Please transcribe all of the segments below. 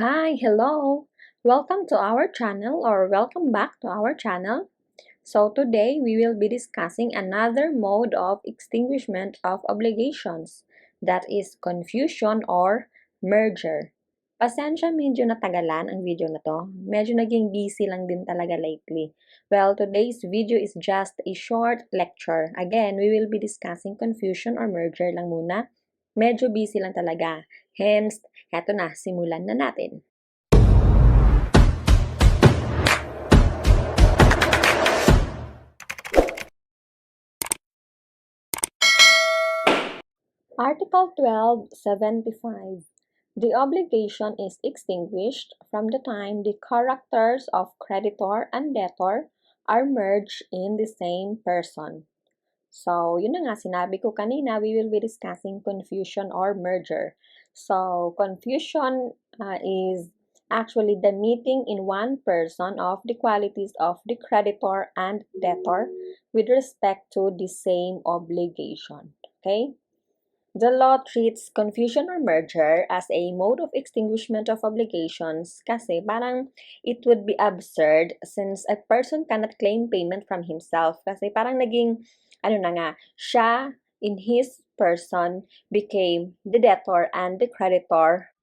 Hi, hello. Welcome to our channel or welcome back to our channel. So today we will be discussing another mode of extinguishment of obligations, that is confusion or merger. Pasensya, medyo natagalan ang video na to. Medyo naging busy lang din talaga lately. Well, today's video is just a short lecture. Again, we will be discussing confusion or merger lang muna. Medyo busy lang talaga. Hence, heto na, simulan na natin. Article 1275. The obligation is extinguished from the time the characters of creditor and debtor are merged in the same person. So, yun na nga, sinabi ko kanina, we will be discussing confusion or merger. So, confusion is actually the meeting in one person of the qualities of the creditor and debtor with respect to the same obligation. Okay? The law treats confusion or merger as a mode of extinguishment of obligations kasi parang it would be absurd since a person cannot claim payment from himself kasi parang naging, na nga, siya in his person became the debtor and the creditor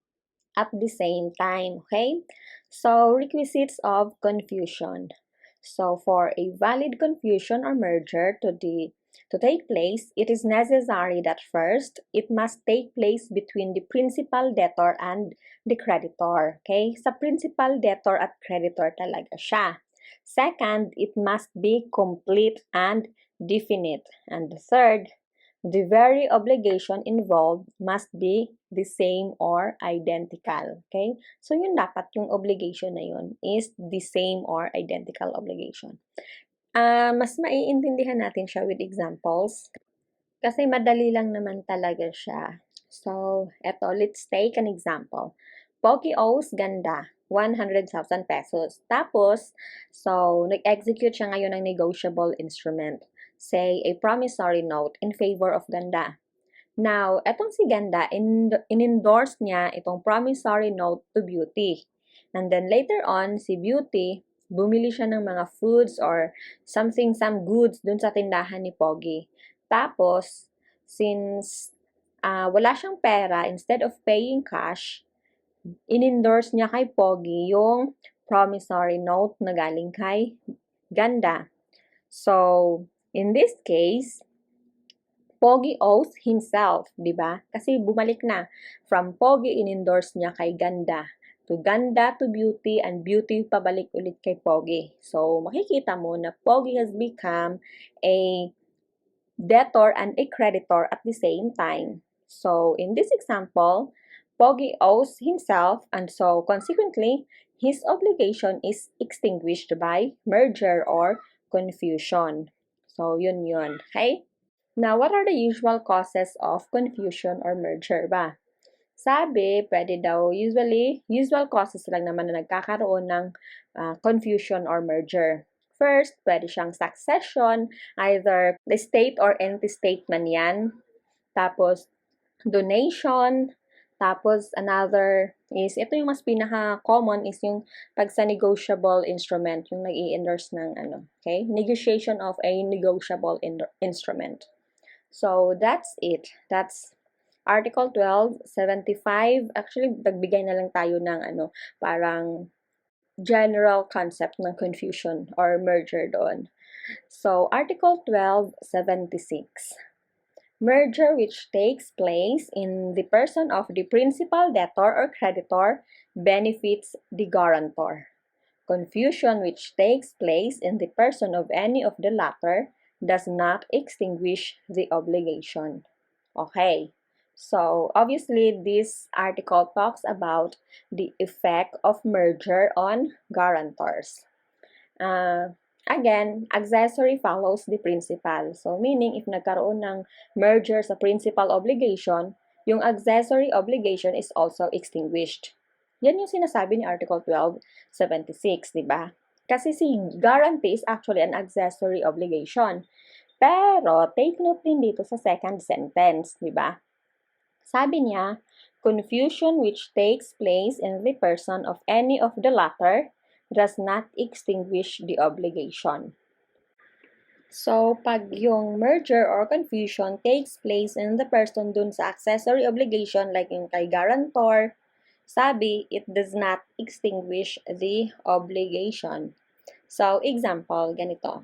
at the same time, okay? So, requisites of confusion. So, for a valid confusion or merger to take place, it is necessary that first, it must take place between the principal debtor and the creditor. Okay? Sa principal debtor at creditor talaga siya. Second, it must be complete and definite. And the third, the very obligation involved must be the same or identical. Okay? So, yun dapat yung obligation na yun is the same or identical obligation. Mas maiintindihan natin siya with examples kasi madali lang naman talaga siya. So, eto, let's take an example. Pogi owes Ganda 100,000 pesos. Tapos, so, nag-execute siya ngayon ng negotiable instrument. Say, a promissory note in favor of Ganda. Now, etong si Ganda, in-endorse niya itong promissory note to Beauty. And then later on, si Beauty, bumili siya ng mga foods or some goods dun sa tindahan ni Pogi. Tapos, since wala siyang pera, instead of paying cash, in-endorse niya kay Pogi yung promissory note na galing kay Ganda. So, in this case, Pogi owes himself, di ba? Kasi bumalik na. From Pogi, in-endorse niya kay Ganda. To Ganda to Beauty, and Beauty pabalik ulit kay Pogi. So, makikita mo na Pogi has become a debtor and a creditor at the same time. So, in this example, Pogi owes himself, and so consequently, his obligation is extinguished by merger or confusion. So, yun. Okay? Now, what are the usual causes of confusion or merger ba? Sabi, pwede daw, usual causes lang naman na nagkakaroon ng confusion or merger. First, pwede siyang succession, either the state or anti-state man yan. Tapos, donation. Tapos, another is, ito yung mas pinaka-common is yung pag sa negotiable instrument, yung nag-i-endorse ng okay? Negotiation of a negotiable instrument. So, that's it. That's Article 1275. Actually, nagbigay na lang tayo ng parang general concept ng confusion or merger doon. So, Article 1276. Merger which takes place in the person of the principal debtor or creditor benefits the guarantor. Confusion which takes place in the person of any of the latter does not extinguish the obligation. Okay. So, obviously, this article talks about the effect of merger on guarantors. Again, accessory follows the principal. So, meaning, if nagkaroon ng merger sa principal obligation, yung accessory obligation is also extinguished. Yan yung sinasabi ni Article 1276, di ba? Kasi si guarantee is actually an accessory obligation. Pero, take note din dito sa second sentence, di ba? Sabi niya, Confusion which takes place in the person of any of the latter does not extinguish the obligation. So, pag yung merger or confusion takes place in the person dun sa accessory obligation like yung kay guarantor, sabi, it does not extinguish the obligation. So, example, ganito.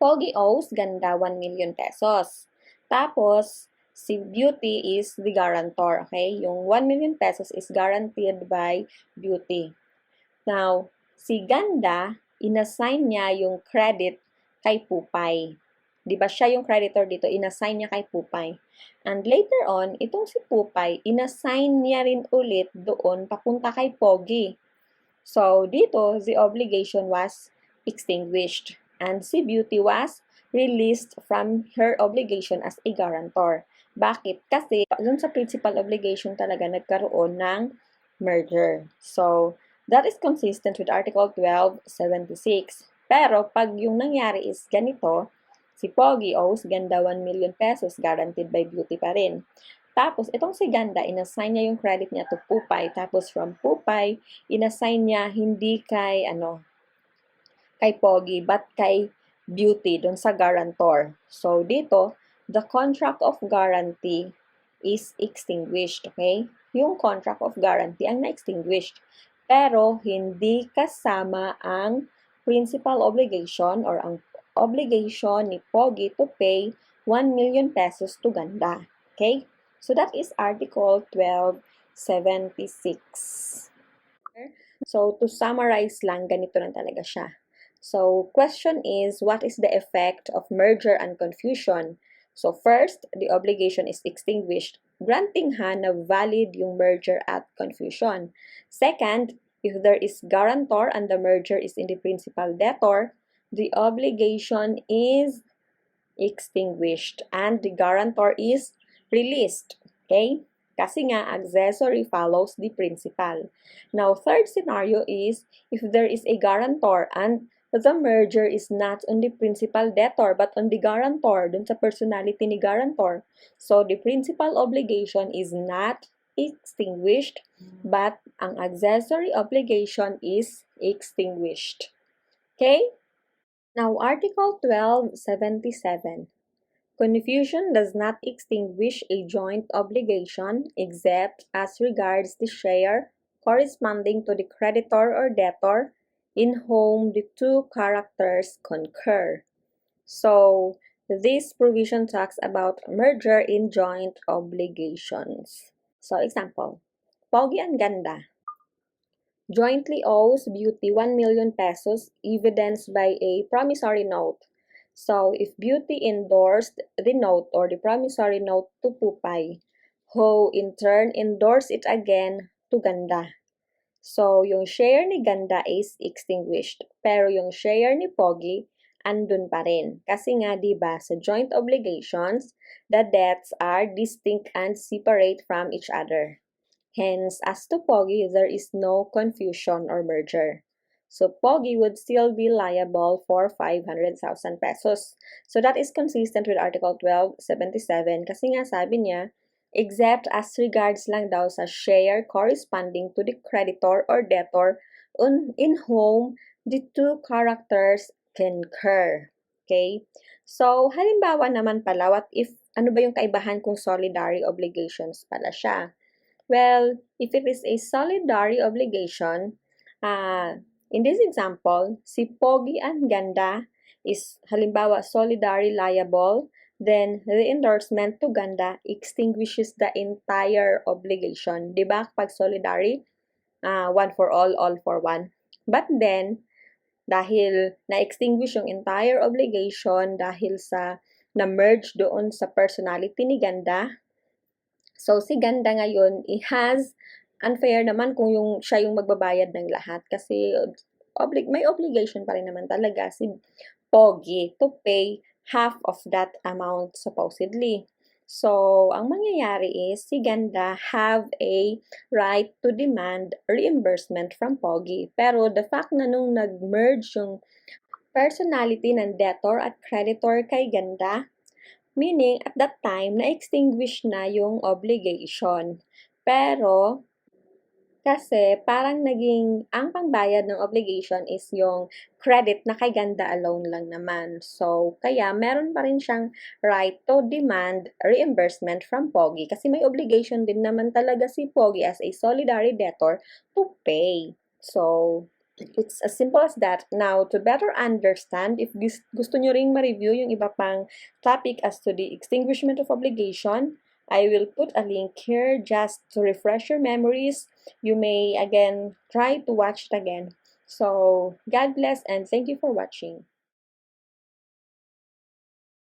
Pogi owes ganda 1 million pesos. Tapos, si Beauty is the guarantor, okay? Yung 1 million pesos is guaranteed by Beauty. Now, si Ganda, inassign niya yung credit kay Pupay. Di ba siya yung creditor dito, inassign niya kay Pupay. And later on, itong si Pupay, inassign niya rin ulit doon papunta kay Pogi. So, dito, the obligation was extinguished. And si Beauty was released from her obligation as a guarantor. Bakit? Kasi dun sa principal obligation talaga nagkaroon ng merger. So, that is consistent with Article 1276. Pero, pag yung nangyari is ganito, si Pogi owes Ganda 1 million pesos guaranteed by Beauty pa rin. Tapos, itong si Ganda, inassign niya yung credit niya to Pupay. Tapos, from Pupay, inassign niya hindi kay, kay Pogi, but kay Beauty, dun sa guarantor. So, dito, the contract of guarantee is extinguished, okay? Yung contract of guarantee ang na-extinguished. Pero, hindi kasama ang principal obligation or ang obligation ni Pogi to pay 1 million pesos to Ganda. Okay? So, that is Article 1276. So, to summarize lang, ganito lang talaga siya. So, question is, what is the effect of merger and confusion? So, first, the obligation is extinguished, granting na valid yung merger at confusion. Second, if there is guarantor and the merger is in the principal debtor, the obligation is extinguished and the guarantor is released. Okay? Kasi nga, accessory follows the principal. Now, third scenario is if there is a guarantor and the merger is not on the principal debtor but on the guarantor, dun sa personality ni guarantor. So, the principal obligation is not extinguished but ang accessory obligation is extinguished. Okay? Now, Article 1277. Confusion does not extinguish a joint obligation except as regards the share corresponding to the creditor or debtor in whom the two characters concur. So, this provision talks about merger in joint obligations. So, example, Pogi and Ganda jointly owes Beauty 1 million pesos evidenced by a promissory note. So, if Beauty endorsed the note or the promissory note to Pupay, who in turn endorsed it again to Ganda. So, yung share ni Ganda is extinguished. Pero yung share ni Pogi, andun pa rin. Kasi nga, diba, sa joint obligations, the debts are distinct and separate from each other. Hence, as to Pogi, there is no confusion or merger. So, Pogi would still be liable for 500,000 pesos. So, that is consistent with Article 1277 kasi nga sabi niya, except as regards lang daw sa share corresponding to the creditor or debtor in whom the two characters concur. Okay? So, halimbawa naman pala, what if, ano ba yung kaibahan kung solidary obligations pala siya? Well, if it is a solidary obligation, in this example, si Pogi and Ganda is halimbawa solidary liable, then the endorsement to Ganda extinguishes the entire obligation. Diba? Pag solidary, one for all for one. But then, dahil na-extinguish yung entire obligation dahil sa na-merge doon sa personality ni Ganda, so, si Ganda ngayon, has unfair naman kung siya yung magbabayad ng lahat kasi may obligation pa rin naman talaga si Pogi to pay half of that amount supposedly. So, ang mangyayari is si Ganda have a right to demand reimbursement from Pogi. Pero the fact na nung nag-merge yung personality ng debtor at creditor kay Ganda, meaning, at that time, na-extinguish na yung obligation. Pero, kasi parang naging ang pangbayad ng obligation is yung credit na kay Ganda alone lang naman. So, kaya meron pa rin siyang right to demand reimbursement from Pogi kasi may obligation din naman talaga si Pogi as a solidary debtor to pay. So, it's as simple as that. Now, to better understand, if gusto nyo ring ma-review yung iba pang topic as to the extinguishment of obligation, I will put a link here just to refresh your memories. You may again try to watch it again. So, God bless and thank you for watching.